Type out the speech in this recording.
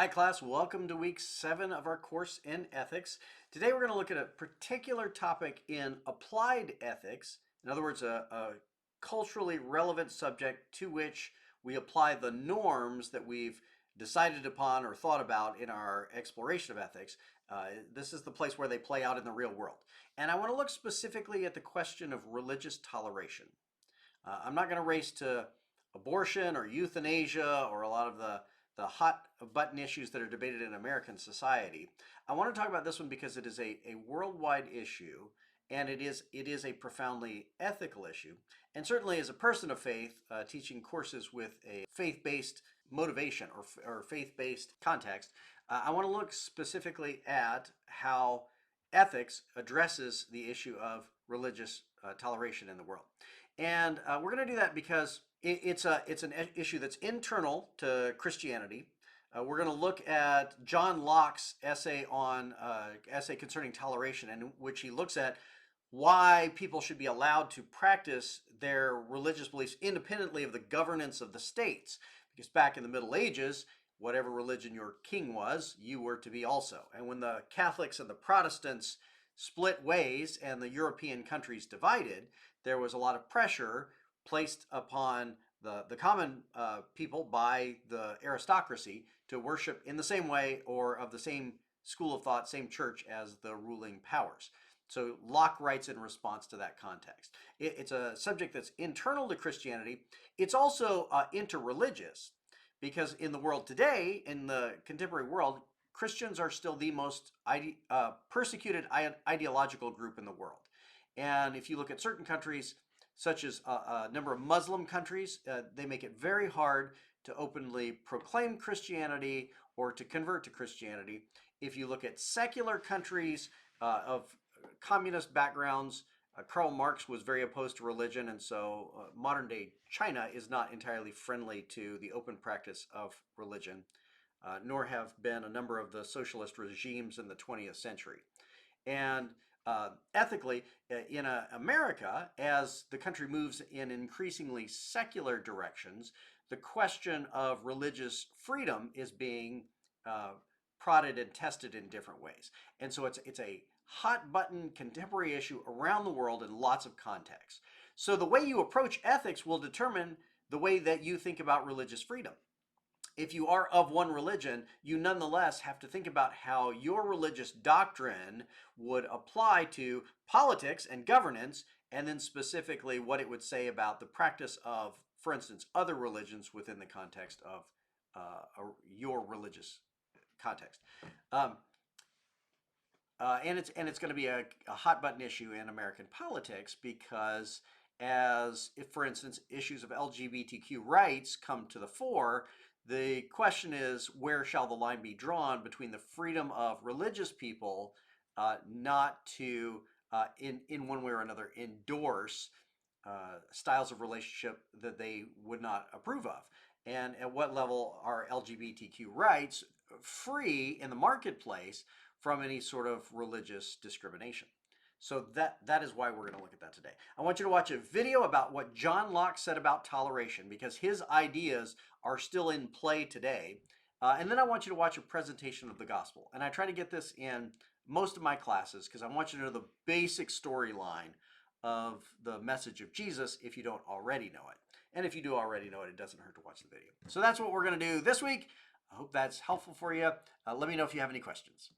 class. Welcome to week 7 of our course in ethics. Today we're going to look at a particular topic in applied ethics. In other words, a culturally relevant subject to which we apply the norms that we've decided upon or thought about in our exploration of ethics. This is the place where they play out in the real world. And I want to look specifically at the question of religious toleration. I'm not going to race to abortion or euthanasia or a lot of the hot button issues that are debated in American society. I want to talk about this one because it is a worldwide issue, and it is a profoundly ethical issue. And certainly as a person of faith, teaching courses with a faith-based motivation or faith-based context, I want to look specifically at how ethics addresses the issue of religious toleration in the world. And we're going to do that because it's an issue that's internal to Christianity. We're going to look at John Locke's essay concerning toleration, in which he looks at why people should be allowed to practice their religious beliefs independently of the governance of the states. Because back in the Middle Ages, whatever religion your king was, you were to be also. And when the Catholics and the Protestants split ways and the European countries divided, there was a lot of pressure placed upon the common people by the aristocracy to worship in the same way or of the same school of thought, same church as the ruling powers. So Locke writes in response to that context. It's a subject that's internal to Christianity. It's also interreligious, because in the world today, in the contemporary world, Christians are still the most persecuted ideological group in the world. And if you look at certain countries, such as a number of Muslim countries, they make it very hard to openly proclaim Christianity or to convert to Christianity. If you look at secular countries of communist backgrounds, Karl Marx was very opposed to religion, and so modern day China is not entirely friendly to the open practice of religion, nor have been a number of the socialist regimes in the 20th century. And ethically, in America, as the country moves in increasingly secular directions, the question of religious freedom is being prodded and tested in different ways. And so it's a hot button contemporary issue around the world in lots of contexts. So the way you approach ethics will determine the way that you think about religious freedom. If you are of one religion, you nonetheless have to think about how your religious doctrine would apply to politics and governance, and then specifically what it would say about the practice of, for instance, other religions within the context of your religious context. And it's going to be a hot button issue in American politics, because if, for instance, issues of LGBTQ rights come to the fore, the question is, where shall the line be drawn between the freedom of religious people not to, in one way or another, endorse styles of relationship that they would not approve of? And at what level are LGBTQ rights free in the marketplace from any sort of religious discrimination? So that is why we're going to look at that today. I want you to watch a video about what John Locke said about toleration, because his ideas are still in play today. And then I want you to watch a presentation of the gospel. And I try to get this in most of my classes because I want you to know the basic storyline of the message of Jesus if you don't already know it. And if you do already know it, it doesn't hurt to watch the video. So that's what we're going to do this week. I hope that's helpful for you. Let me know if you have any questions.